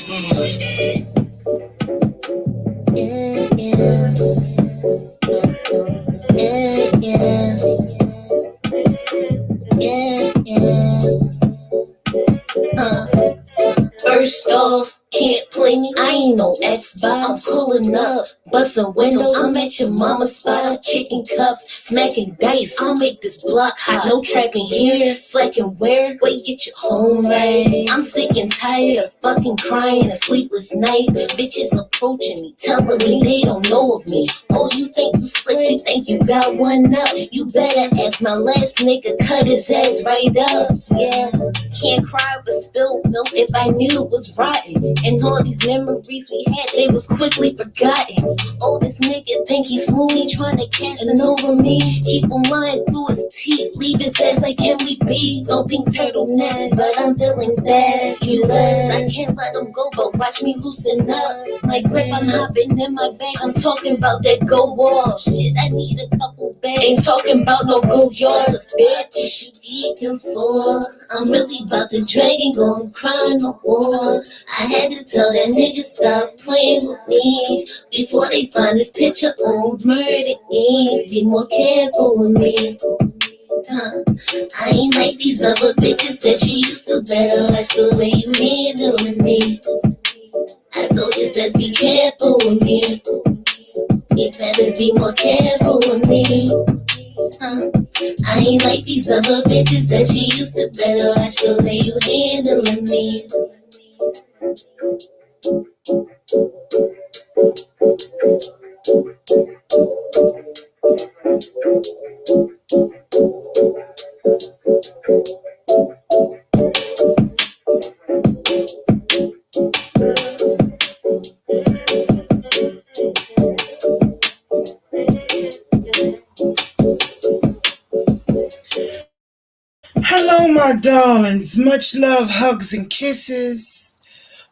Yeah, yeah, yeah, yeah, yeah, yeah. First off, can't play me, I ain't no Xbox. I'm pulling up, busting windows. I'm at your mama's spot, I'm kicking cups, smacking dice. I'll make this block hot. No trapping here, slacking where? Wait, get your home right. I'm sick and tired of fucking crying and sleepless nights. Bitches approaching me, telling me they don't know of me. Oh, you think you slick, you think you got one up. You better ask my last nigga, cut his ass right up. Yeah. Can't cry over spilled milk if I knew it was rotten. And all these memories we had, they was quickly forgotten. Oh, this nigga think he's smooth, he tryna cast it over me. Keep on lying through his teeth, leave his ass like can we be? No pink turtlenecks, but I'm feeling bad. US, I can't let him go, but watch me loosen up. My grip, I'm hopping in my bag. I'm talking about that go wall. Shit, I need a couple bags. Ain't talking about no go yard, bitch. You geeking for? I'm really about the dragon, gon' cry no more. I had to tell that nigga stop playing with me before they find this picture on murder. Be more careful with me. I ain't like these other bitches that you used to better watch the way you handling me. I told you just be careful with me. You better be more careful with me. I ain't like these other bitches that you used to better watch the way you handling me. Hello, my darlings. Much love, hugs, and kisses.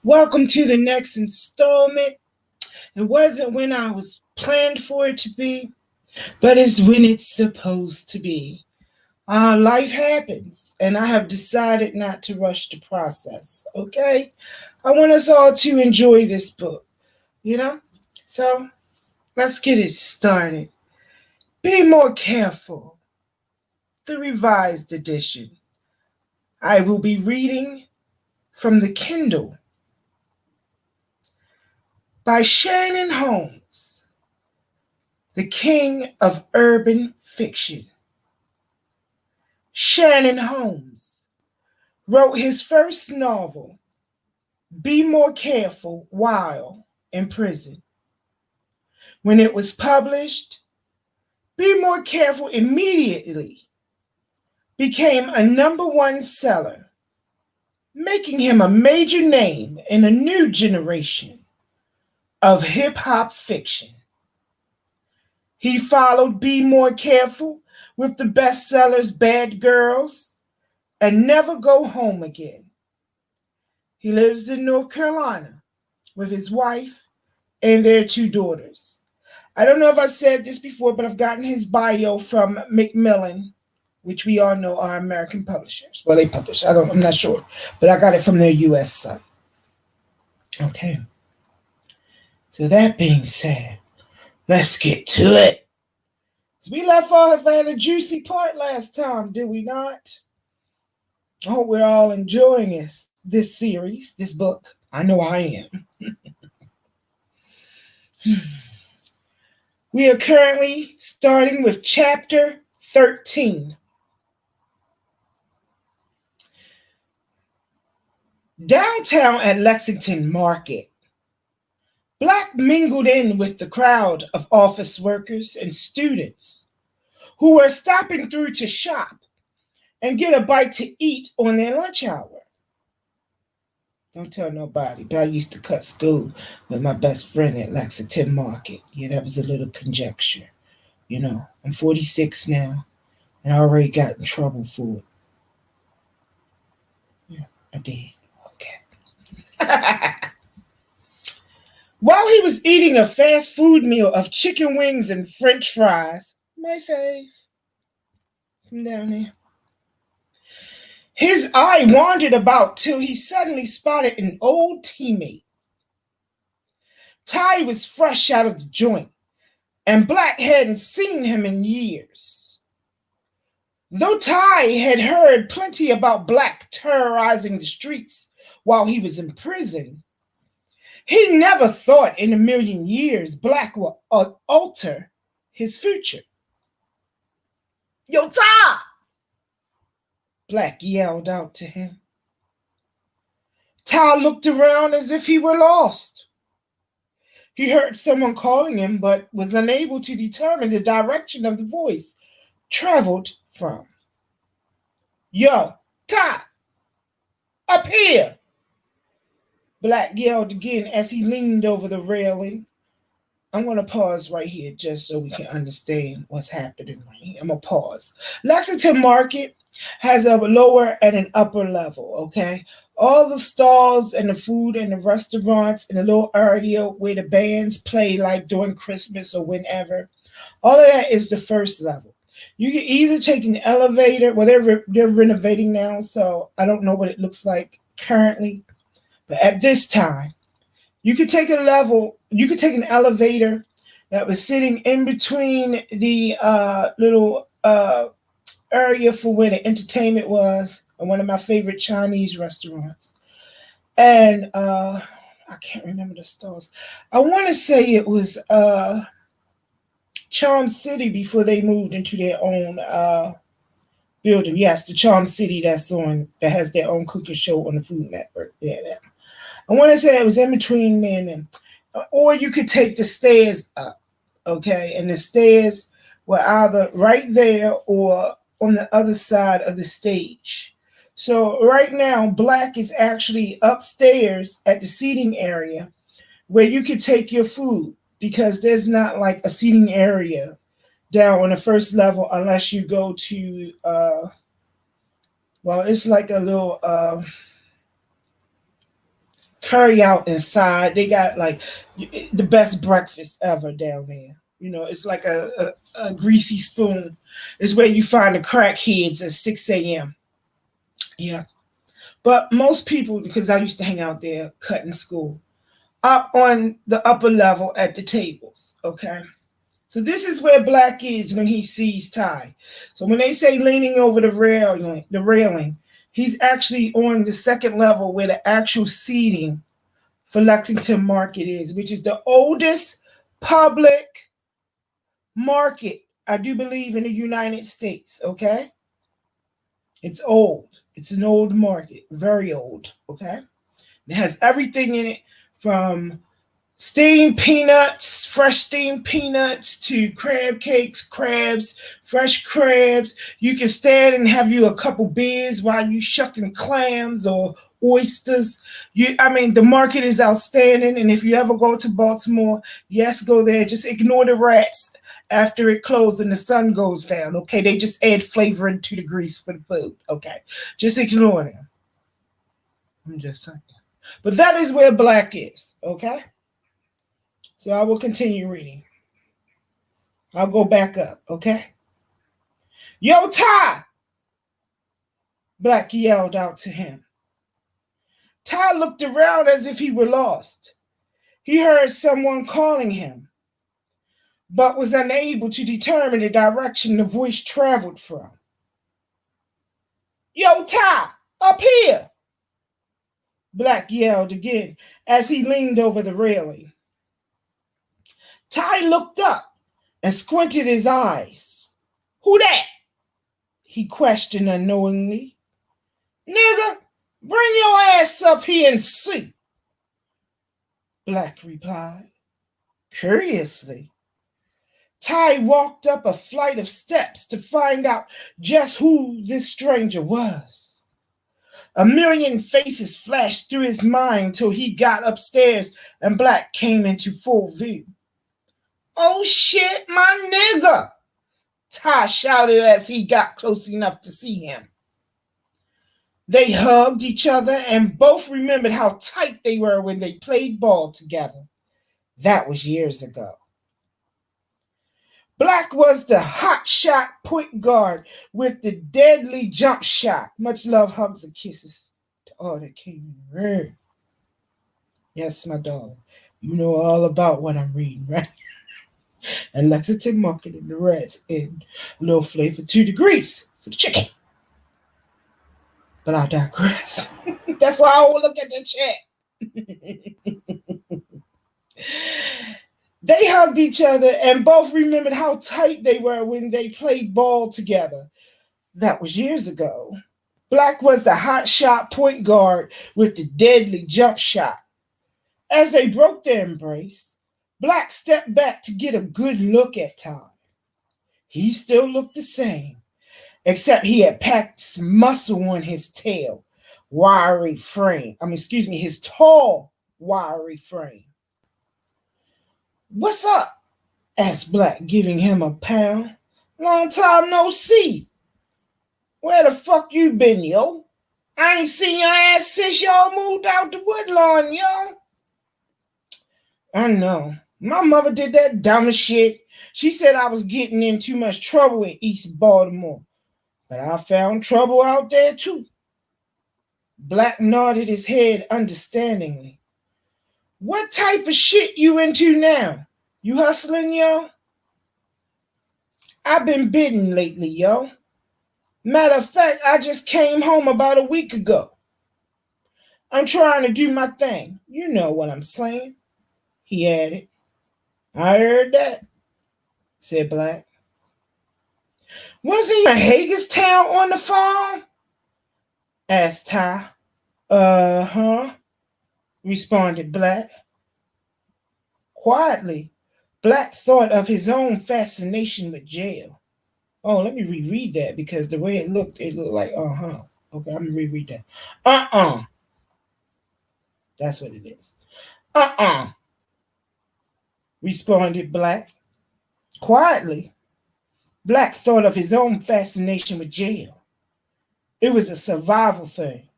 Welcome to the next installment. It wasn't when I was planned for it to be, but it's when it's supposed to be. Life happens, and I have decided not to rush the process, okay? I want us all to enjoy this book, you know? So let's get it started. Be more careful. The revised edition. I will be reading from the Kindle by Shannon Holmes, the king of urban fiction. Shannon Holmes wrote his first novel, Be More Careful, while in prison. When it was published, Be More Careful immediately became a #1 seller, making him a major name in a new generation of hip hop fiction. He followed Be More Careful with the bestsellers Bad Girls and Never Go Home Again. He lives in North Carolina with his wife and their 2 daughters. I don't know if I said this before, but I've gotten his bio from Macmillan, which we all know are American publishers. Well, they publish. I'm not sure, but I got it from their US site. Okay. So that being said, let's get to it. We left off at a juicy part last time, did we not? I hope we're all enjoying this series, this book. I know I am. We are currently starting with chapter 13. Downtown at Lexington Market, Black mingled in with the crowd of office workers and students who were stopping through to shop and get a bite to eat on their lunch hour. Don't tell nobody, but I used to cut school with my best friend at Lexington Market. Yeah, that was a little conjecture. I'm 46 now, and I already got in trouble for it. Yeah, I did. Okay. While he was eating a fast food meal of chicken wings and french fries, my fave, from down there, his eye wandered about till he suddenly spotted an old teammate Ty was fresh out of the joint, and Black hadn't seen him in years. Though Ty had heard plenty about Black terrorizing the streets while he was in prison, he never thought in a million years Black would alter his future. "Yo, Ty!" Black yelled out to him. Ty looked around as if he were lost. He heard someone calling him, but was unable to determine the direction of the voice traveled from. "Yo, Ty! Up here!" Black yelled again as he leaned over the railing. I'm going to pause right here just so we can understand what's happening right here. I'm going to pause. Lexington Market has a lower and an upper level, okay? All the stalls and the food and the restaurants and the little area where the bands play like during Christmas or whenever, all of that is the first level. You can either take an elevator, well, they're renovating now, so I don't know what it looks like currently. But at this time, you could take an elevator that was sitting in between the little area for where the entertainment was, and one of my favorite Chinese restaurants. And I can't remember the stores. I want to say it was Charm City before they moved into their own building. Yes, the Charm City that has their own cooking show on the Food Network. Yeah, that. I want to say it was in between then and, or you could take the stairs up, okay? And the stairs were either right there or on the other side of the stage. So right now, Black is actually upstairs at the seating area where you could take your food, because there's not like a seating area down on the first level unless you go to, well, it's like a little curry out inside. They got like the best breakfast ever down there. You know, it's like a greasy spoon. It's where you find the crackheads at 6 a.m. Yeah. But most people, because I used to hang out there cutting school, up on the upper level at the tables, okay? So this is where Black is when he sees Ty. So when they say leaning over the railing, he's actually on the second level where the actual seating for Lexington Market is, which is the oldest public market, I do believe, in the United States, okay? It's old. It's an old market, very old, okay? It has everything in it from steamed peanuts, fresh steamed peanuts, to crab cakes, crabs, fresh crabs. You can stand and have you a couple beers while you shucking clams or oysters. The market is outstanding. And if you ever go to Baltimore, yes, go there. Just ignore the rats after it closed and the sun goes down. Okay, they just add flavor into the grease for the food. Okay, just ignore them. I'm just saying. But that is where Black is. Okay. So I will continue reading. I'll go back up, okay? "Yo, Ty!" Black yelled out to him. Ty looked around as if he were lost. He heard someone calling him, but was unable to determine the direction the voice traveled from. "Yo, Ty! Up here!" Black yelled again as he leaned over the railing. Ty looked up and squinted his eyes. "Who that?" he questioned unknowingly. "Nigga, bring your ass up here and see," Black replied. Curiously, Ty walked up a flight of steps to find out just who this stranger was. A million faces flashed through his mind till he got upstairs and Black came into full view. "Oh shit, my nigga!" Ty shouted as he got close enough to see him. They hugged each other and both remembered how tight they were when they played ball together. That was years ago. Black was the hot shot point guard with the deadly jump shot. Much love, hugs, and kisses to all that came in the room. Yes, my darling. You know all about what I'm reading, right? And Lexington Market and the Reds in a little flavor 2 degrees for the chicken. But I digress. That's why I will look at the chat. They hugged each other and both remembered how tight they were when they played ball together. That was years ago. Black was the hot shot point guard with the deadly jump shot. As they broke their embrace, Black stepped back to get a good look at Ty. He still looked the same, except he had packed some muscle on his his tall, wiry frame. "What's up?" asked Black, giving him a pound. "Long time no see. Where the fuck you been, yo? I ain't seen your ass since y'all moved out the Woodlawn, yo." "I know. My mother did that dumbest shit. She said I was getting in too much trouble in East Baltimore. But I found trouble out there too." Black nodded his head understandingly. "What type of shit you into now? You hustling, yo?" "I've been bidding lately, yo. Matter of fact, I just came home about a week ago. I'm trying to do my thing. You know what I'm saying," he added. "I heard that," said Black. "Wasn't you in Hagerstown on the farm?" asked Ty. "Uh-huh," responded Black. Quietly, Black thought of his own fascination with jail. Oh, let me reread that because the way it looked like uh-huh. Okay, I'm gonna reread that. Uh-uh. That's what it is. Uh-uh, responded Black. Quietly, Black thought of his own fascination with jail. It was a survival thing.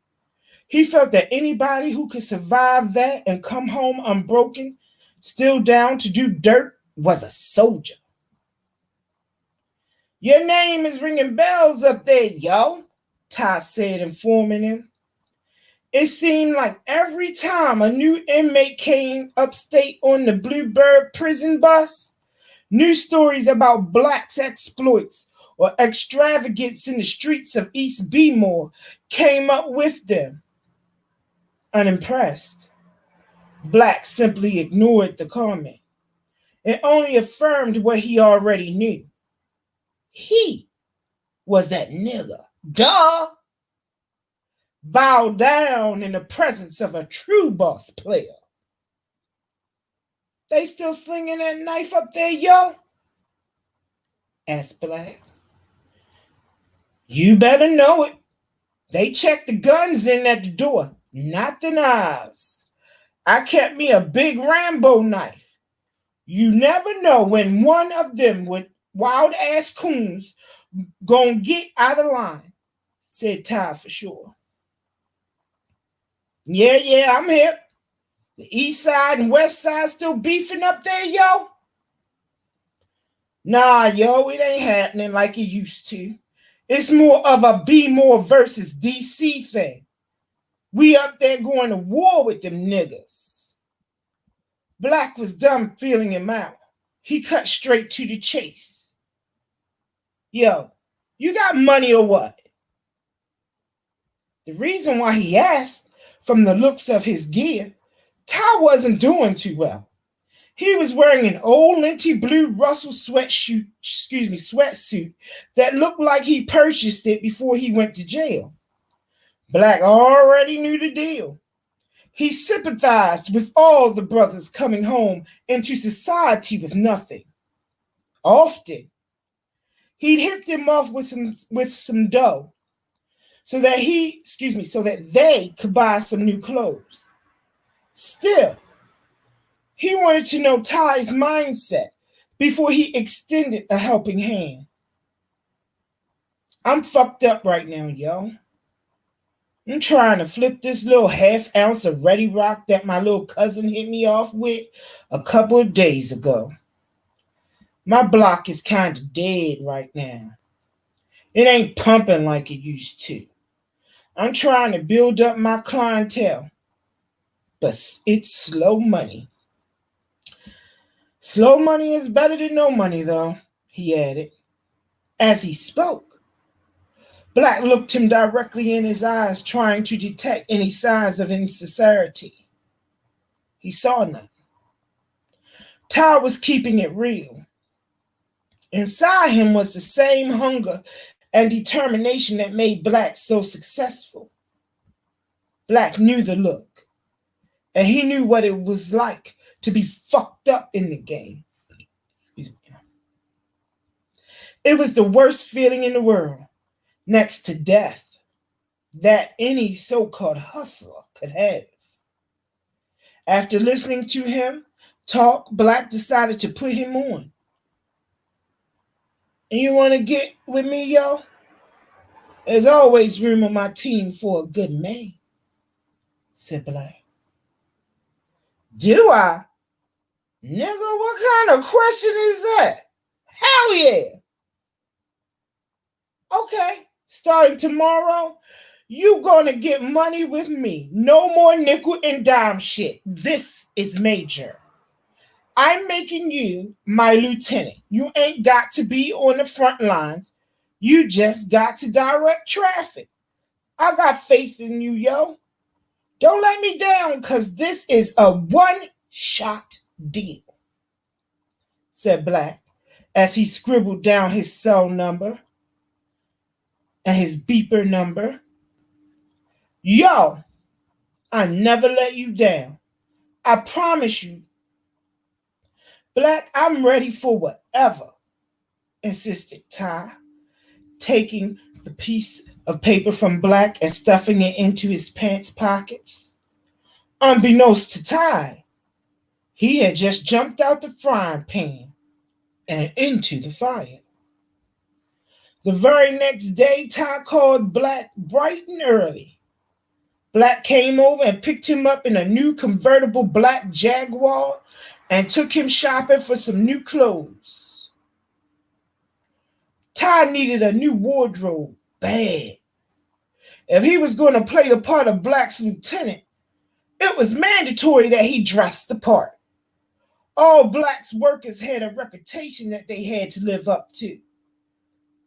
He felt that anybody who could survive that and come home unbroken, still down to do dirt, was a soldier. "Your name is ringing bells up there, yo," Ty said, informing him. It seemed like every time a new inmate came upstate on the Bluebird prison bus, new stories about Black's exploits or extravagance in the streets of East Bmore came up with them. Unimpressed, Black simply ignored the comment. It only affirmed what he already knew. He was that nigga. Duh! Bow down in the presence of a true boss player. "They still slinging that knife up there, yo?" asked Black. "You better know it. They checked the guns in at the door, not the knives. I kept me a big Rambo knife. You never know when one of them with wild-ass coons gonna get out of line," said Ty for sure. Yeah, I'm hip. The east side and west side still beefing up there, yo?" "Nah, yo, it ain't happening like it used to. It's more of a B-more versus DC thing. We up there going to war with them niggas." Black was done feeling him out. He cut straight to the chase. "Yo, you got money or what?" The reason why he asked, from the looks of his gear, Ty wasn't doing too well. He was wearing an old linty blue Russell sweatsuit that looked like he purchased it before he went to jail. Black already knew the deal. He sympathized with all the brothers coming home into society with nothing. Often, he'd hit them off with some dough so that they could buy some new clothes. Still, he wanted to know Ty's mindset before he extended a helping hand. "I'm fucked up right now, yo. I'm trying to flip this little half ounce of Ready Rock that my little cousin hit me off with a couple of days ago. My block is kind of dead right now. It ain't pumping like it used to. I'm trying to build up my clientele, but it's slow money. Slow money is better than no money, though, he added. As he spoke, Black looked him directly in his eyes, trying to detect any signs of insincerity. He saw none. Ty was keeping it real. Inside him was the same hunger and determination that made Black so successful. Black knew the look, and he knew what it was like to be fucked up in the game. Excuse me. It was the worst feeling in the world, next to death, that any so-called hustler could have. After listening to him talk, Black decided to put him on. And you want to get with me, yo? There's always room on my team for a good man, said Black. Do I? Nigga, what kind of question is that? Hell yeah. Okay, starting tomorrow, you gonna get money with me. No more nickel and dime shit. This is major. I'm making you my lieutenant. You ain't got to be on the front lines. You just got to direct traffic. I got faith in you, yo. Don't let me down, because this is a one-shot deal, said Black as he scribbled down his cell number and his beeper number. Yo, I never let you down. I promise you. Black, I'm ready for whatever, insisted Ty, taking the piece of paper from Black and stuffing it into his pants pockets. Unbeknownst to Ty, he had just jumped out the frying pan and into the fire. The very next day, Ty called Black bright and early. Black came over and picked him up in a new convertible black Jaguar and took him shopping for some new clothes. Ty needed a new wardrobe bad. If he was going to play the part of Black's lieutenant, it was mandatory that he dress the part. All Black's workers had a reputation that they had to live up to.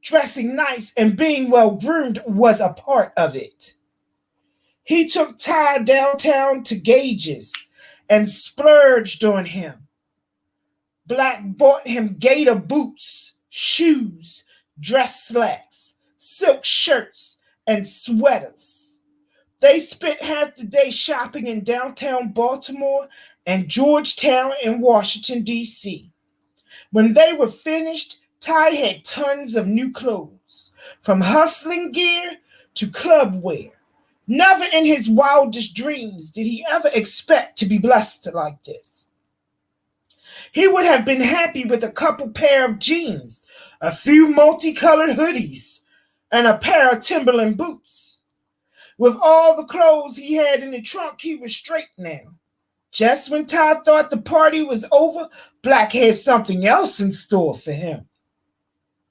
Dressing nice and being well groomed was a part of it. He took Ty downtown to Gage's and splurged on him. Black bought him gator boots, shoes, dress slacks, silk shirts, and sweaters. They spent half the day shopping in downtown Baltimore and Georgetown in Washington, D.C. When they were finished, Ty had tons of new clothes, from hustling gear to club wear. Never in his wildest dreams did he ever expect to be blessed like this. He would have been happy with a couple pair of jeans, a few multicolored hoodies, and a pair of Timberland boots. With all the clothes he had in the trunk, he was straight now. Just when Ty thought the party was over, Black had something else in store for him.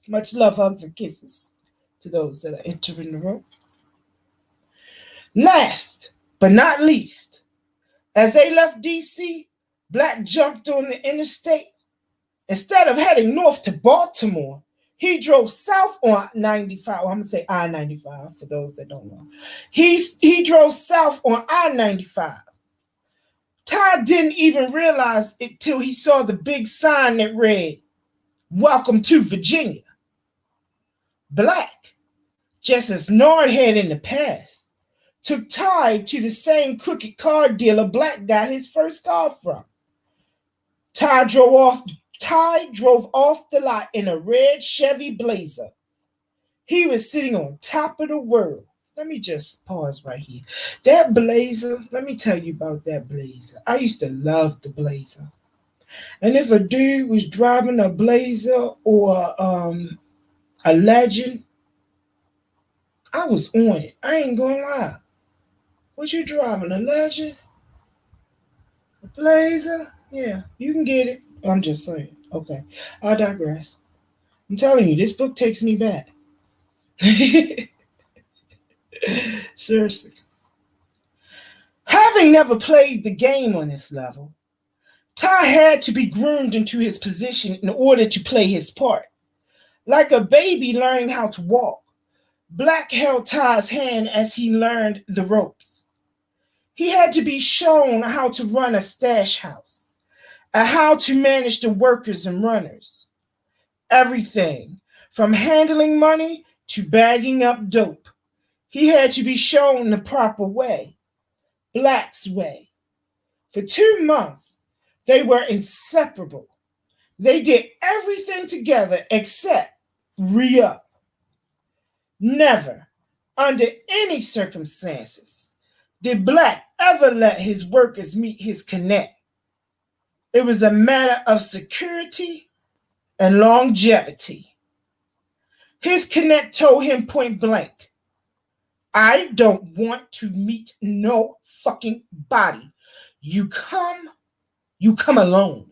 Much love, hugs, and kisses to those that are entering the room. Last but not least, as they left D.C., Black jumped on the interstate. Instead of heading north to Baltimore, he drove south on 95. I'm going to say I-95 for those that don't know. He drove south on I-95. Ty didn't even realize it till he saw the big sign that read, "Welcome to Virginia." Black, just as Nard had in the past, took Ty to the same crooked car dealer Black got his first car from. Ty drove off the lot in a red Chevy Blazer. He was sitting on top of the world. Let me just pause right here. That Blazer, let me tell you about that Blazer. I used to love the Blazer. And if a dude was driving a Blazer or a Legend, I was on it. I ain't gonna lie. What you driving, a Legend? A Blazer? Yeah, you can get it. I'm just saying. Okay, I digress. I'm telling you, this book takes me back. Seriously. Having never played the game on this level, Ty had to be groomed into his position in order to play his part. Like a baby learning how to walk, Black held Ty's hand as he learned the ropes. He had to be shown how to run a stash house and how to manage the workers and runners. Everything from handling money to bagging up dope. He had to be shown the proper way, Black's way. For 2 months, they were inseparable. They did everything together except re-up. Never, under any circumstances, did Black ever let his workers meet his connect. It was a matter of security and longevity. His connect told him point blank, I don't want to meet no fucking body. You come alone.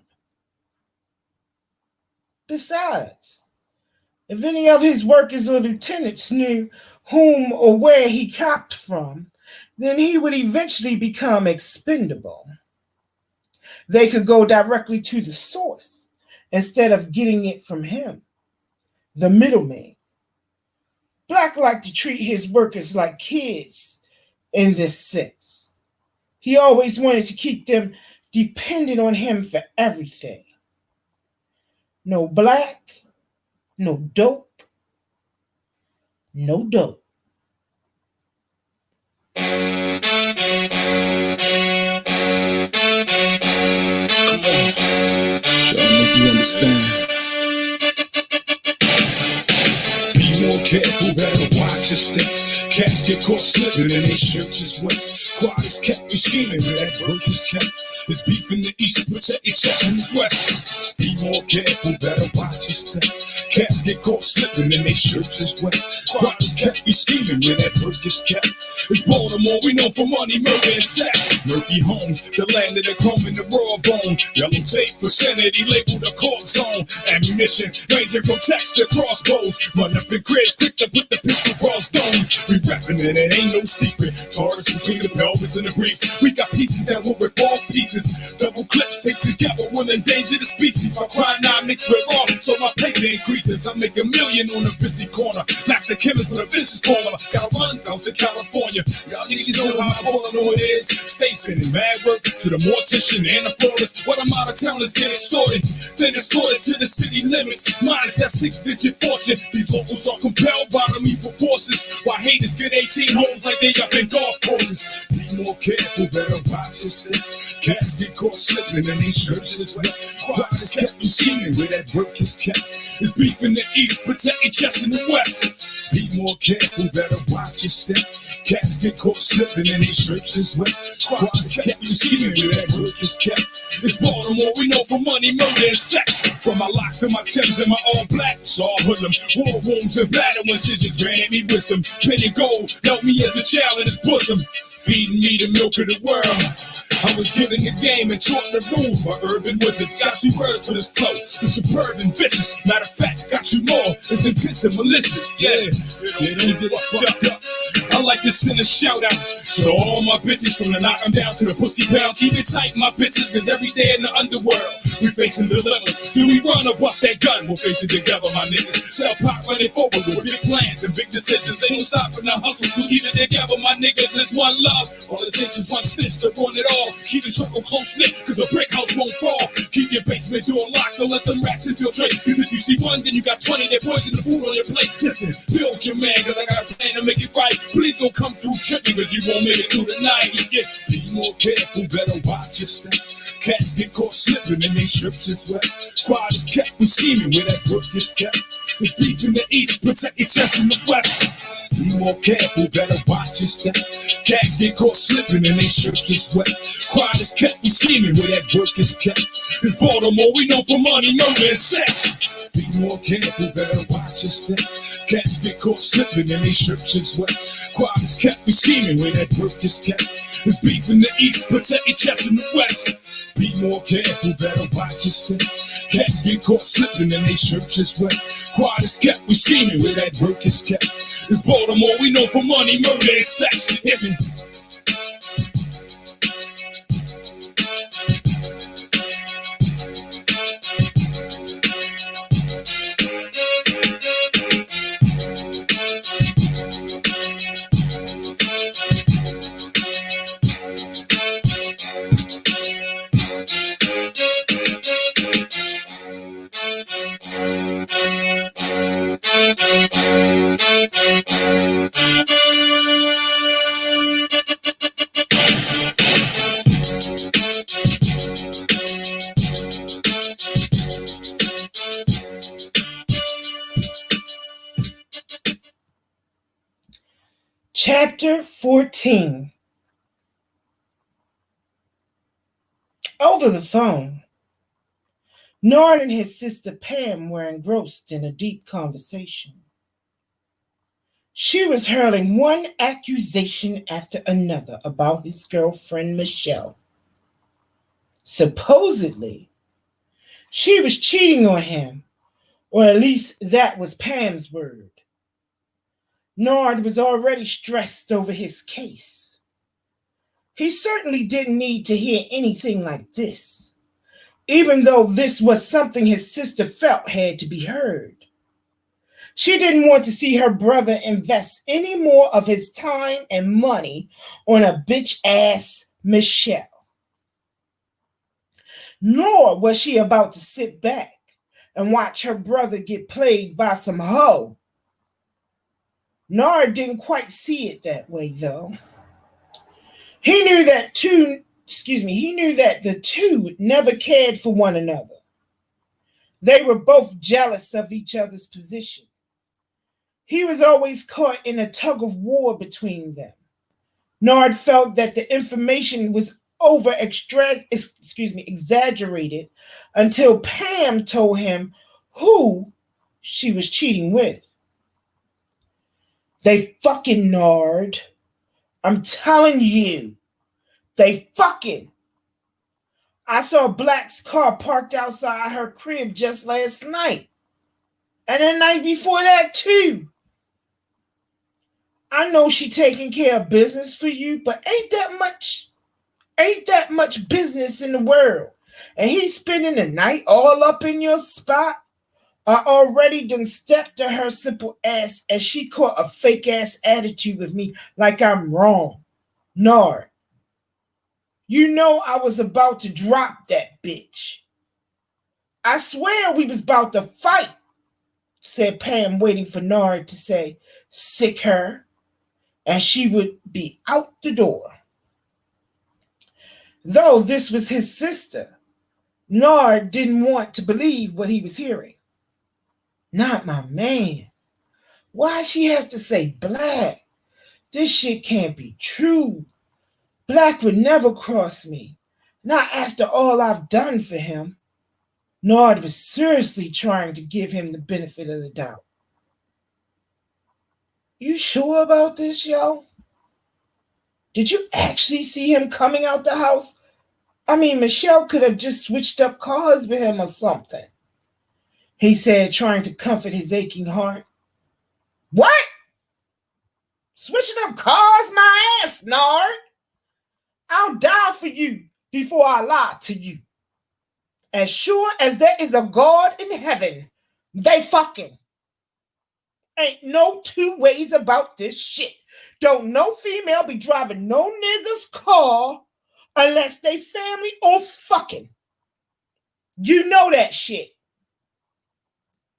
Besides, if any of his workers or lieutenants knew whom or where he copped from, then he would eventually become expendable. They could go directly to the source instead of getting it from him, the middleman. Black liked to treat his workers like kids in this sense. He always wanted to keep them dependent on him for everything. No black, no dope, no dope. Come on, try to make you understand. Be more careful, better watch your step. Cats get caught slipping and their shirts is wet. Quiet is kept, we scheming where that work is kept. There's beef in the east, protect your chest in the west. Be more careful, better watch your step. Cats get caught slipping and their shirts is wet. Quiet is kept, we scheming where that work is kept. It's Baltimore, we know for money, murder, and sex. Murphy Homes, the land of the comb and the raw bone. Yellow tape, vicinity labeled a court zone. Ammunition, ranging from text to crossbows. Run up in cribs, quick to put the pistol cross stones. We rapping and it ain't no secret. Taurus between the pelvis and the briefs. We got pieces that will rip off pieces. Double clips take together will endanger the species. My crime now mixed with raw, so my paper increases. I make $1 million on a busy corner. Master chemist with a business formula. Gotta run bounce to California. Y'all niggas know how Baltimore it is. Stay sending mad work to the mortician and the florist. When I'm out of town, let's get extorted. Then escorted to the city limits. Mine's that 6-digit fortune. These locals are compelled by the evil forces. While haters get 18 holes like they up in golf courses. Be more careful, better watch your step. Cats get caught slipping and they shirts is wet. Quiet is kept, you scheming where that work is kept. There's beef in the east, protect your chest in the west. Be more careful, better watch your step. Cats get caught slipping and their shirts is wet. Quiet is kept, you scheming where that work is kept. It's Baltimore, we know for money, murder, and sex. From my locks and my Timbs and my all black, saw hoodlum. War wounds and battle incisions granted me wisdom. Penny gold held me as a child in his bosom. Feeding me the milk of the world. I was given the game and taught the rules. My urban wizards got 2 words for this flow. It's superb and vicious. Matter of fact, got you more. It's intense and malicious. Yeah, they don't get it fucked up. I like to send a shout out to all my bitches, from the knock 'em down to the pussy pound. Keep it tight, my bitches, cause every day in the underworld we facing dilemmas. Do we run or bust that gun? We'll face it together, my niggas. Sell pop running forward with big plans and big decisions. Ain't no stopping the hustle, so keep it together, my niggas. It's one love. All it takes is one snitch to run it all. Keep the circle close knit, cause a brick house won't fall. Keep your basement door locked, don't let them rats infiltrate. Cause if you see one, then you got 20 that poison the food on your plate. Listen, build your man, cause I got a plan to make it right. Please don't come through tripping, cause you won't make it through the night. Yeah, be more careful, better watch your step. Cats get caught slipping and their shirts is wet. Quiet is kept, we scheming where that work is kept. There's beef in the east, protect your chest in the west. Be more careful, better watch your step. Cats get caught slipping and their shirts is wet. Quiet is kept, we scheming where that work is kept. It's Baltimore, we know for money, murder, and sex. Be more careful, better watch your step. Cats get caught slipping and their shirts is wet. Quiet is kept, we scheming where that work is kept. There's beef in the east, protect your chest in the west. Be more careful, better watch your step. Cats get caught slipping and their shirts is wet. Quiet is kept, we scheming where that work is kept. It's Baltimore, we know for money, murder, and sex. Hit me. Chapter 14. Over the phone, Nard and his sister Pam were engrossed in a deep conversation. She was hurling one accusation after another about his girlfriend Michelle. Supposedly, she was cheating on him, or at least that was Pam's word. Nard was already stressed over his case. He certainly didn't need to hear anything like this, even though this was something his sister felt had to be heard. She didn't want to see her brother invest any more of his time and money on a bitch-ass Michelle. Nor was she about to sit back and watch her brother get played by some hoe. Nard didn't quite see it that way, though. He knew that the two never cared for one another. They were both jealous of each other's position. He was always caught in a tug of war between them. Nard felt that the information was exaggerated until Pam told him who she was cheating with. They fucking, Nard. I'm telling you, they fucking. I saw Black's car parked outside her crib just last night. And the night before that, too. I know she taking care of business for you, but ain't that much business in the world. And he's spending the night all up in your spot. I already done stepped to her simple ass as she caught a fake ass attitude with me like I'm wrong. Nard, you know I was about to drop that bitch. I swear we was about to fight, said Pam, waiting for Nard to say, sick her, and she would be out the door. Though this was his sister, Nard didn't want to believe what he was hearing. Not my man. Why'd she have to say Black? This shit can't be true. Black would never cross me. Not after all I've done for him. Nard was seriously trying to give him the benefit of the doubt. You sure about this, yo? Did you actually see him coming out the house? I mean, Michelle could have just switched up cars with him or something, he said, trying to comfort his aching heart. What? Switching up cars, my ass, Nard? I'll die for you before I lie to you. As sure as there is a God in heaven, they fucking. Ain't no two ways about this shit. Don't no female be driving no nigga's car unless they family or fucking. You know that shit.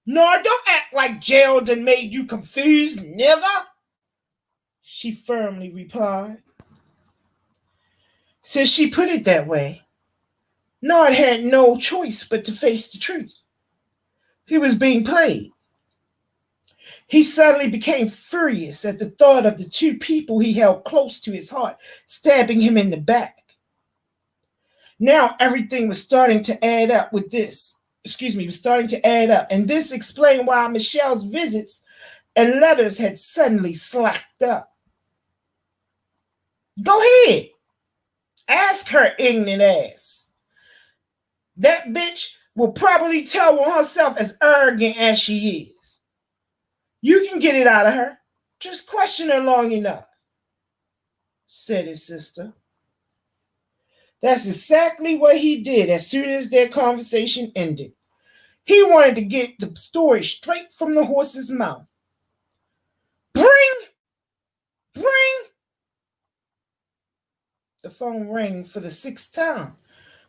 Nor don't act like jail done made you confused, nigga, she firmly replied. Since she put it that way, Nard had no choice but to face the truth. He was being played. He suddenly became furious at the thought of the two people he held close to his heart stabbing him in the back. Now everything was starting to add up and this explained why Michelle's visits and letters had suddenly slacked up. Go ahead. Ask her ignorant ass. That bitch will probably tell on herself as arrogant as she is. You can get it out of her. Just question her long enough, said his sister. That's exactly what he did as soon as their conversation ended. He wanted to get the story straight from the horse's mouth. Bring! The phone rang for the 6th time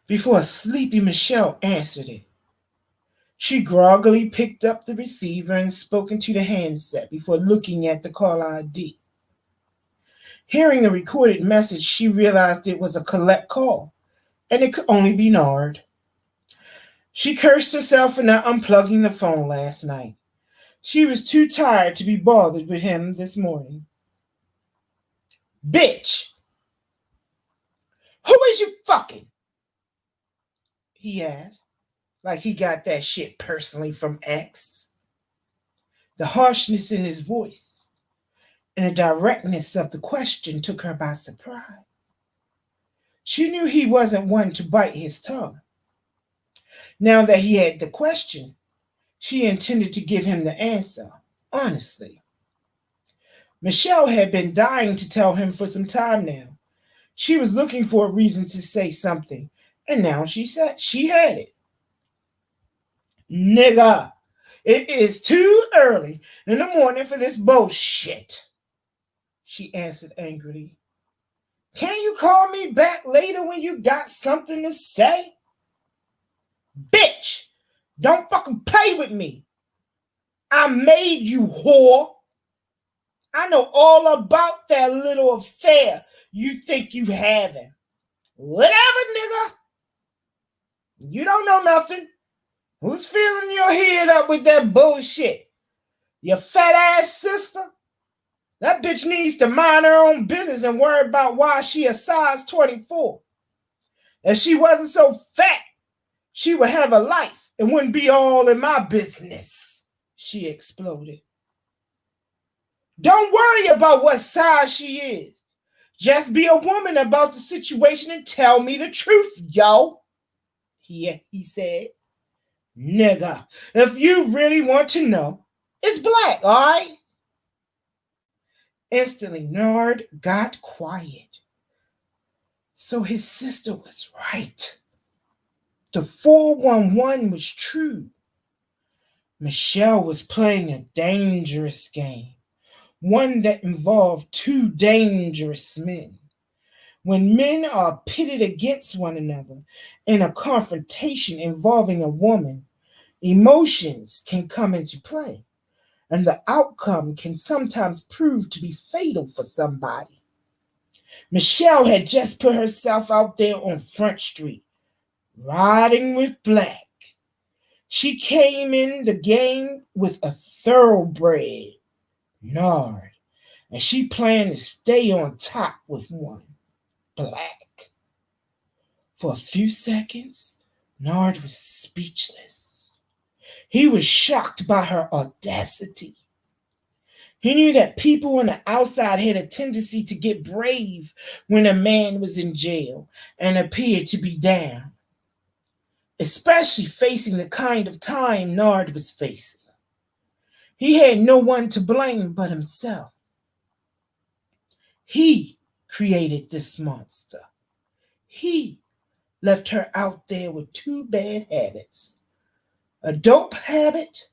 before a sleepy Michelle answered it. She groggily picked up the receiver and spoke into the handset before looking at the call ID. Hearing the recorded message, she realized it was a collect call, and it could only be Nard. She cursed herself for not unplugging the phone last night. She was too tired to be bothered with him this morning. Bitch! Who is you fucking? He asked, like he got that shit personally from X. The harshness in his voice and the directness of the question took her by surprise. She knew he wasn't one to bite his tongue. Now that he had the question, she intended to give him the answer, honestly. Michelle had been dying to tell him for some time now. She was looking for a reason to say something, and now she said she had it. Nigga, it is too early in the morning for this bullshit, she answered angrily. Can you call me back later when you got something to say? Bitch, don't fucking play with me. I made you, whore. I know all about that little affair you think you having. Whatever, nigga. You don't know nothing. Who's filling your head up with that bullshit? Your fat ass sister? That bitch needs to mind her own business and worry about why she a size 24. If she wasn't so fat, she would have a life and wouldn't be all in my business, she exploded. Don't worry about what size she is. Just be a woman about the situation and tell me the truth, yo. He said. Nigga, if you really want to know, it's black, all right? Instantly, Nard got quiet. So his sister was right. The 411 was true. Michelle was playing a dangerous game, one that involved two dangerous men. When men are pitted against one another in a confrontation involving a woman, emotions can come into play, and the outcome can sometimes prove to be fatal for somebody. Michelle had just put herself out there on Front Street, riding with Black. She came in the game with a thoroughbred, Nard, and she planned to stay on top with one, Black. For a few seconds, Nard was speechless. He was shocked by her audacity. He knew that people on the outside had a tendency to get brave when a man was in jail and appeared to be down, especially facing the kind of time Nard was facing. He had no one to blame but himself. He created this monster. He left her out there with two bad habits, a dope habit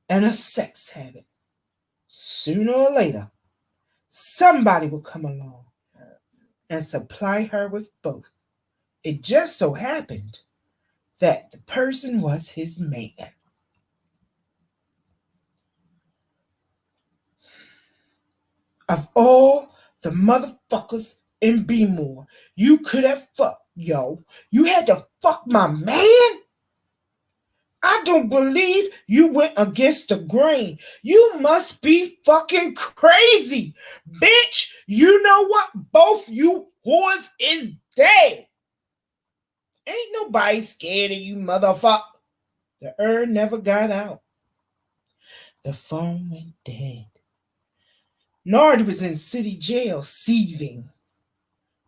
and a sex habit. Sooner or later, somebody will come along and supply her with both. It just so happened that the person was his man. Of all the motherfuckers in B-More you could have fucked, yo, you had to fuck my man? I don't believe you went against the grain. You must be fucking crazy. Bitch, you know what? Both you whores is dead. Ain't nobody scared of you, motherfucker. The never got out. The phone went dead. Nard was in city jail, seething.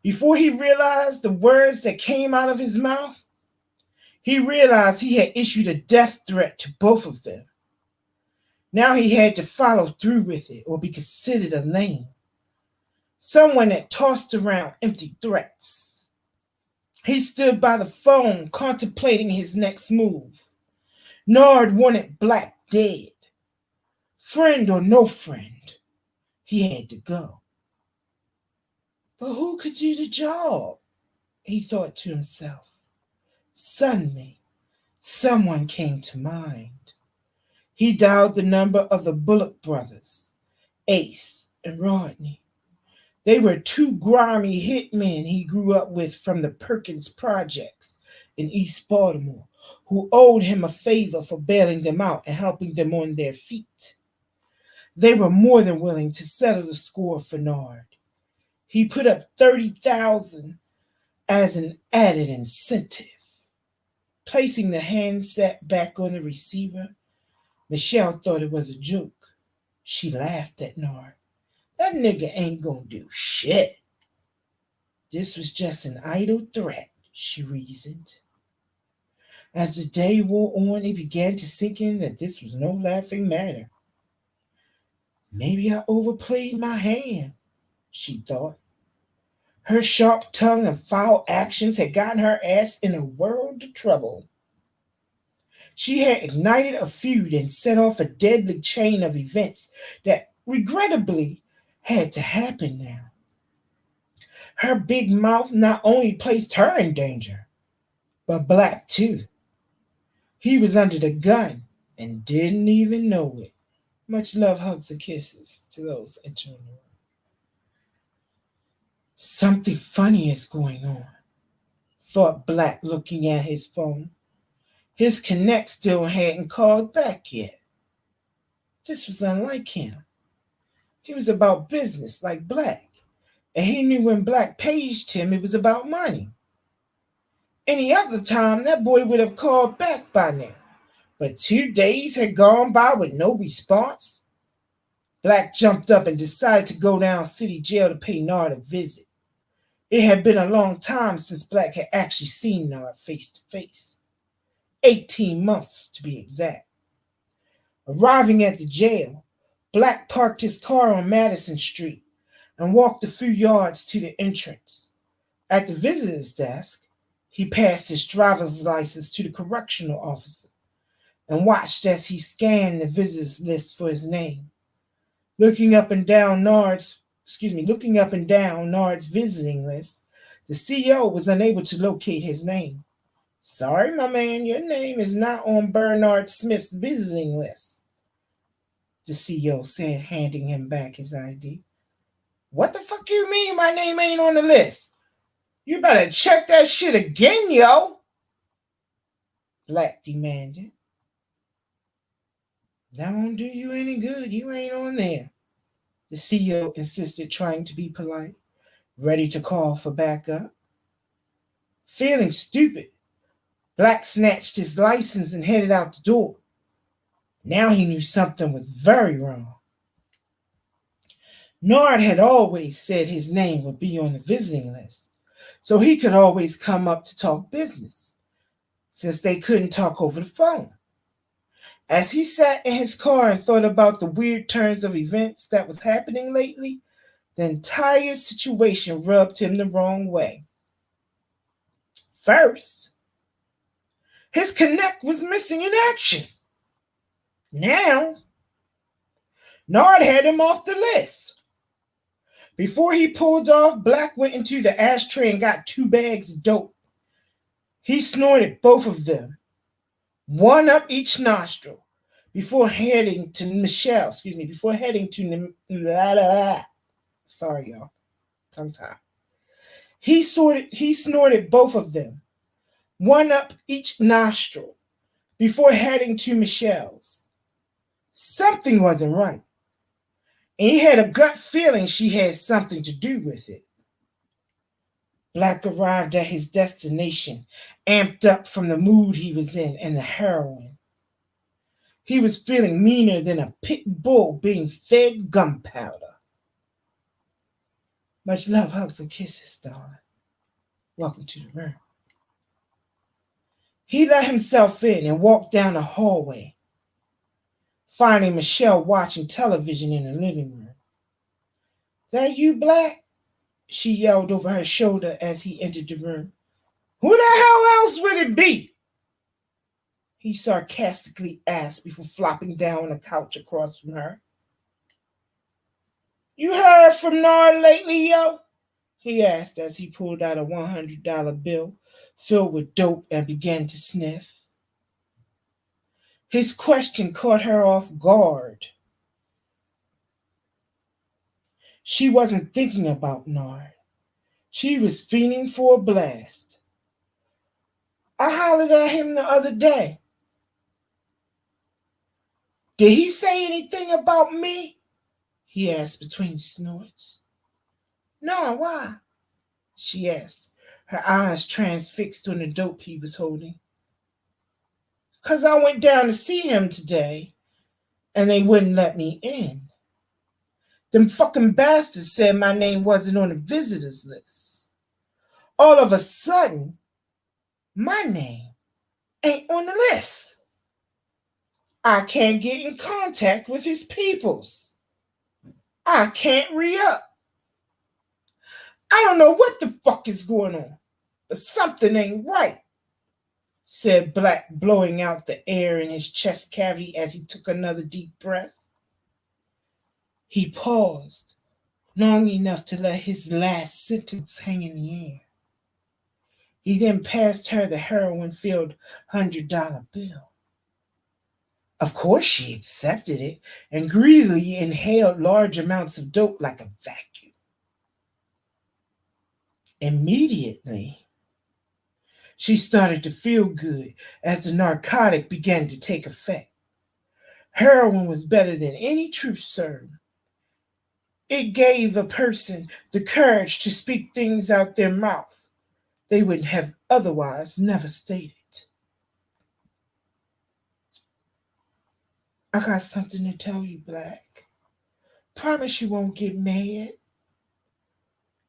Before he realized the words that came out of his mouth, he realized he had issued a death threat to both of them. Now he had to follow through with it or be considered a lame, someone that tossed around empty threats. He stood by the phone contemplating his next move. Nard wanted Black dead. Friend or no friend, he had to go. But who could do the job? He thought to himself. Suddenly, Someone came to mind. He dialed the number of the Bullock brothers, Ace and Rodney. They were two grimy hitmen he grew up with from the Perkins Projects in East Baltimore, who owed him a favor for bailing them out and helping them on their feet. They were more than willing to settle the score for Nard. He put up $30,000 as an added incentive. Placing the handset back on the receiver, Michelle thought it was a joke. She laughed at Nard. That nigga ain't gonna do shit. This was just an idle threat, she reasoned. As the day wore on, it began to sink in that this was no laughing matter. Maybe I overplayed my hand, she thought. Her sharp tongue and foul actions had gotten her ass in a world of trouble. She had ignited a feud and set off a deadly chain of events that regrettably had to happen now. Her big mouth not only placed her in danger, but Black too. He was under the gun and didn't even know it. Much love, hugs, and kisses to those entering the room. Something funny is going on, thought Black, looking at his phone. His connect still hadn't called back yet. This was unlike him. He was about business like Black, and he knew when Black paged him it was about money. Any other time, that boy would have called back by now, but 2 days had gone by with no response. Black jumped up and decided to go down city jail to pay Nard a visit. It had been a long time since Black had actually seen Nard face to face. 18 months to be exact. Arriving at the jail, Black parked his car on Madison Street and walked a few yards to the entrance. At the visitor's desk, he passed his driver's license to the correctional officer and watched as he scanned the visitors list for his name. Looking up and down Nard's visiting list, the CO was unable to locate his name. Sorry, my man, your name is not on Bernard Smith's visiting list, the CO said, handing him back his ID. What the fuck you mean my name ain't on the list? You better check that shit again, yo, Black demanded. That won't do you any good. You ain't on there, the CEO insisted, trying to be polite, ready to call for backup. Feeling stupid, Black snatched his license and headed out the door. Now he knew something was very wrong. Nard had always said his name would be on the visiting list, so he could always come up to talk business, since they couldn't talk over the phone. As he sat in his car and thought about the weird turns of events that was happening lately, the entire situation rubbed him the wrong way. First, his connect was missing in action. Now, Nard had him off the list. Before he pulled off, Black went into the ashtray and got 2 bags of dope. He snorted both of them, one up each nostril, before heading to Michelle. Sorry, y'all. Tongue tie. He snorted both of them, one up each nostril, before heading to Michelle's. Something wasn't right, and he had a gut feeling she had something to do with it. Black arrived at his destination, amped up from the mood he was in and the heroin. He was feeling meaner than a pit bull being fed gunpowder. Much love, hugs, and kisses, darling. Welcome to the room. He let himself in and walked down the hallway, finding Michelle watching television in the living room. That you, Black? She yelled over her shoulder as he entered the room. Who the hell else would it be? He sarcastically asked before flopping down on the couch across from her. You heard from Nard lately, yo? He asked as he pulled out a $100 bill filled with dope and began to sniff. His question caught her off guard. She wasn't thinking about Nard. She was fiending for a blast. I hollered at him the other day. Did he say anything about me? He asked between snorts. No, why? She asked, her eyes transfixed on the dope he was holding. 'Cause I went down to see him today, and they wouldn't let me in. Them fucking bastards said my name wasn't on the visitors list. All of a sudden, my name ain't on the list. I can't get in contact with his peoples. I can't re-up. I don't know what the fuck is going on, but something ain't right, said Black, blowing out the air in his chest cavity as he took another deep breath. He paused long enough to let his last sentence hang in the air. He then passed her the heroin-filled $100 bill. Of course she accepted it and greedily inhaled large amounts of dope like a vacuum. Immediately, she started to feel good as the narcotic began to take effect. Heroin was better than any truth serum. It gave a person the courage to speak things out their mouth they would have otherwise never stated. I got something to tell you, Black. Promise you won't get mad,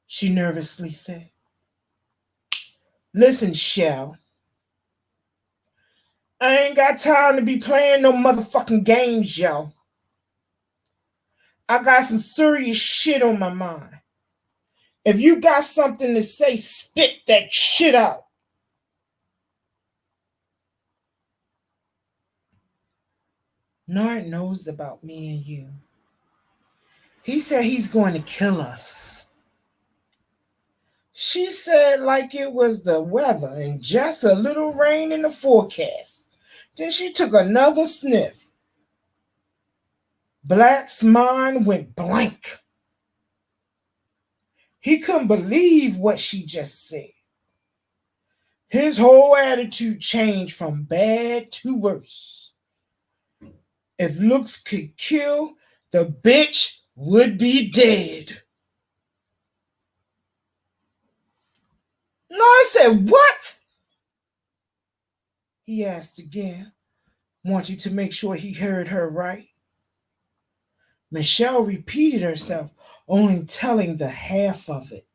she nervously said. Listen, Shell. I ain't got time to be playing no motherfucking games, yo. I got some serious shit on my mind. If you got something to say, spit that shit out. Nard knows about me and you. He said he's going to kill us. She said like it was the weather and just a little rain in the forecast. Then she took another sniff. Black's mind went blank. He couldn't believe what she just said. His whole attitude changed from bad to worse. If looks could kill, the bitch would be dead. No, I said, what? He asked again, wanting to make sure he heard her right. Michelle repeated herself, only telling the half of it.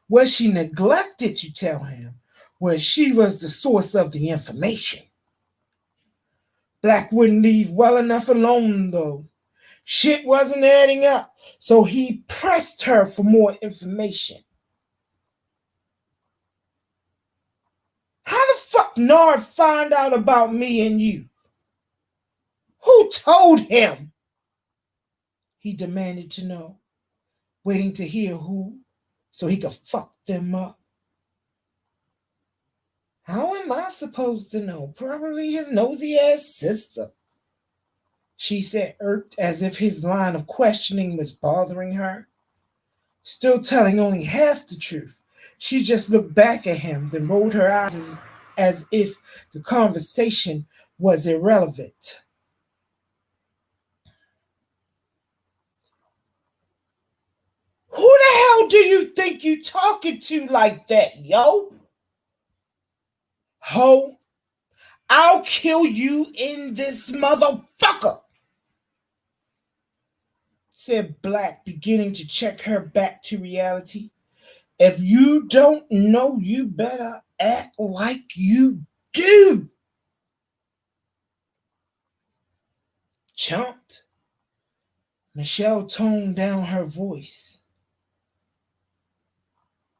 What she neglected to tell him was she was the source of the information. Black wouldn't leave well enough alone, though. Shit wasn't adding up, so he pressed her for more information. How the fuck Nard find out about me and you? Who told him? He demanded to know, waiting to hear who, so he could fuck them up. How am I supposed to know? Probably his nosy ass sister, she said, irked as if his line of questioning was bothering her. Still telling only half the truth, she just looked back at him, then rolled her eyes as if the conversation was irrelevant. Who the hell do you think you talking to like that, yo? Ho, I'll kill you in this motherfucker, said Black, beginning to check her back to reality. If you don't know, you better act like you do. Chumped. Michelle toned down her voice.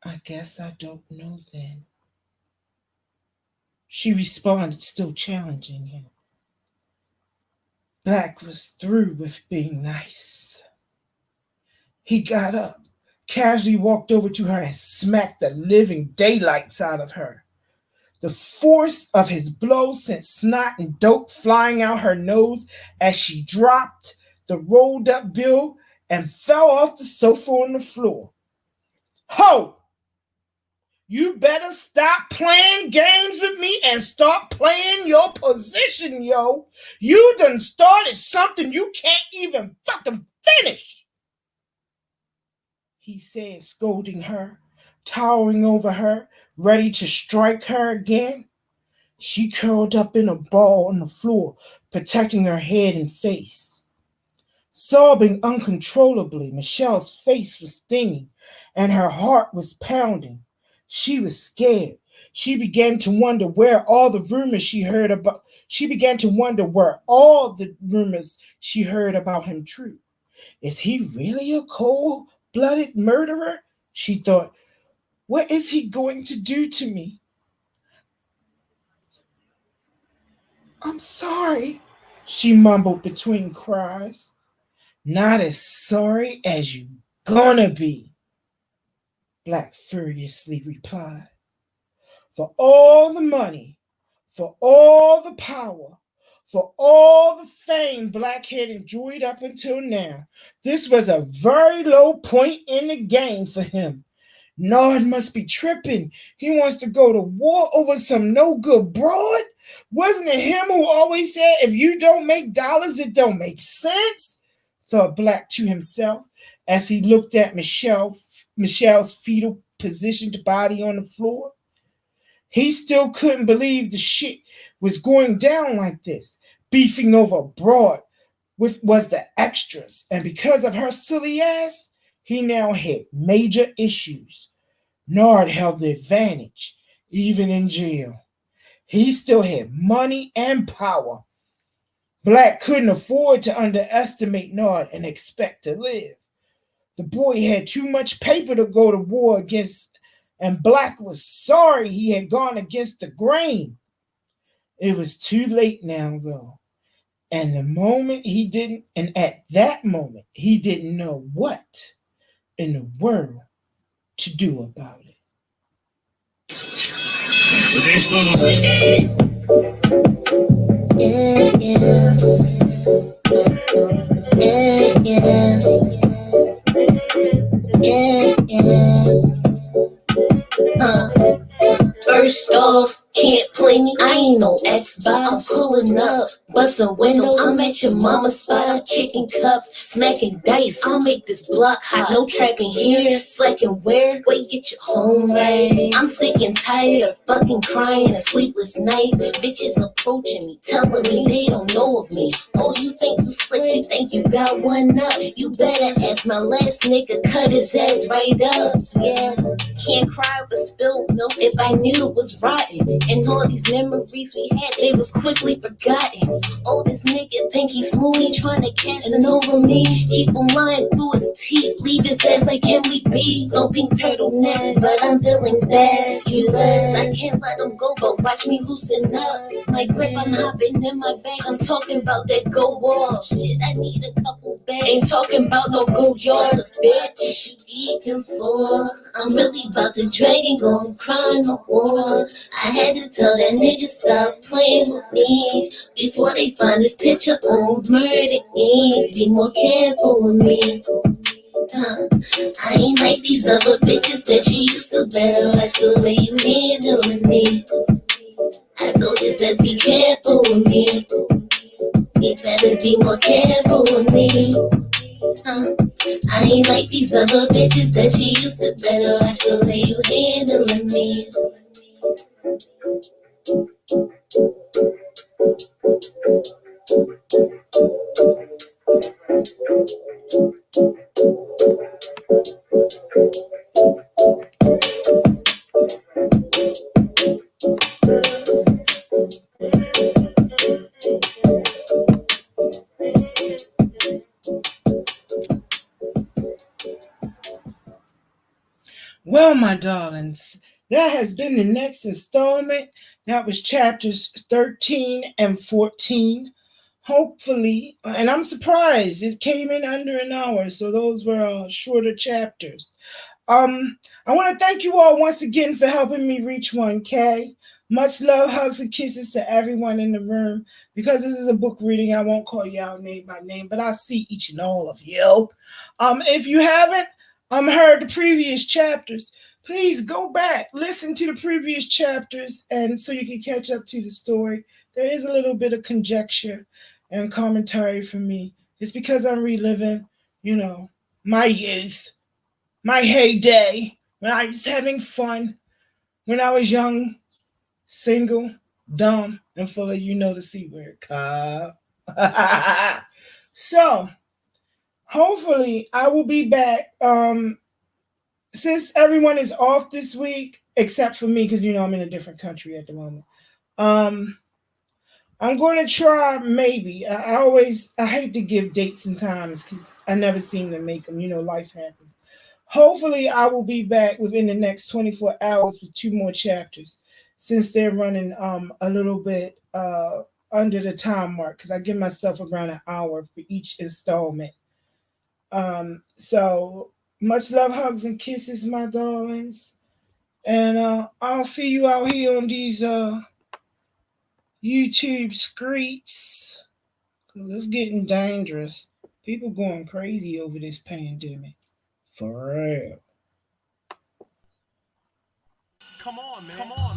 I guess I don't know then, she responded, still challenging him. Black was through with being nice. He got up, casually walked over to her and smacked the living daylights out of her. The force of his blow sent snot and dope flying out her nose as she dropped the rolled up bill and fell off the sofa on the floor. Ho! You better stop playing games with me and start playing your position, yo. You done started something you can't even fucking finish, he said, scolding her, towering over her, ready to strike her again. She curled up in a ball on the floor, protecting her head and face. Sobbing uncontrollably, Michelle's face was stinging and her heart was pounding. She was scared. She began to wonder where all the rumors she heard about him true. Is he really a cold-blooded murderer? She thought. What is he going to do to me? I'm sorry, she mumbled between cries. Not as sorry as you gonna be, Black furiously replied. For all the money, for all the power, for all the fame Black had enjoyed up until now, this was a very low point in the game for him. Nard must be tripping. He wants to go to war over some no-good broad? Wasn't it him who always said, if you don't make dollars, it don't make sense? Thought Black to himself as he looked at Michelle's fetal positioned body on the floor. He still couldn't believe the shit was going down like this. Beefing over broad was the extras, and because of her silly ass, he now had major issues. Nard held the advantage, even in jail. He still had money and power. Black couldn't afford to underestimate Nard and expect to live. The boy had too much paper to go to war against, and Black was sorry he had gone against the grain. It was too late now, though. And at that moment, he didn't know what in the world to do about it. First off, can't play me, I ain't no Xbox. I'm pulling up, busting windows. I'm at your mama's spot, I'm kicking cups, smacking dice. I'll make this block hot. No trapping here, slacking where? Wait, get your home right. I'm sick and tired of fucking crying and sleepless nights. Bitches approaching me, telling me they don't know of me. Oh, you think you slick, you think you got one up? You better ask my last nigga, cut his ass right up. Yeah, can't cry over spilled milk if I knew it was rotten. And all these memories we had, they was quickly forgotten. Oh, this nigga think he's smooth, he tryna cast it over me. Keep on lying through his teeth, leave his ass like can we be? No pink turtlenecks, but I'm feeling bad. US, I can't let him go, but watch me loosen up. My grip, I'm hopping in my bag. I'm talking about that go off shit. I need a couple bags. Ain't talking about no go yard, bitch. You geeking for? I'm really about to drag, ain't gon' cry no more. I had to tell that nigga stop playing with me before they find this picture on murder me. Be more careful with me. I ain't like these other bitches that you used to. Better watch the way you handling me. I told you just be careful with me. You better be more careful with me. I ain't like these other bitches that you used to. Better watch the way you handling me. Well, my darlings, that has been the next installment. That was chapters 13 and 14. Hopefully, and I'm surprised it came in under an hour, so those were shorter chapters. I want to thank you all once again for helping me reach 1K. Much love, hugs, and kisses to everyone in the room. Because this is a book reading, I won't call you out name by name, but I see each and all of you. If you haven't heard the previous chapters, please go back, listen to the previous chapters, and so you can catch up to the story. There is a little bit of conjecture and commentary from me. It's because I'm reliving, my youth, my heyday, when I was having fun, when I was young, single, dumb, and full of the C word. So hopefully I will be back. Since everyone is off this week, except for me, because I'm in a different country at the moment. I'm going to try maybe. I hate to give dates and times because I never seem to make them. Life happens. Hopefully, I will be back within the next 24 hours with 2 more chapters, since they're running a little bit under the time mark, because I give myself around an hour for each installment. So much love, hugs, and kisses, my darlings, and I'll see you out here on these YouTube streets, because it's getting dangerous. People going crazy over this pandemic. For real. Come on, man. Come on.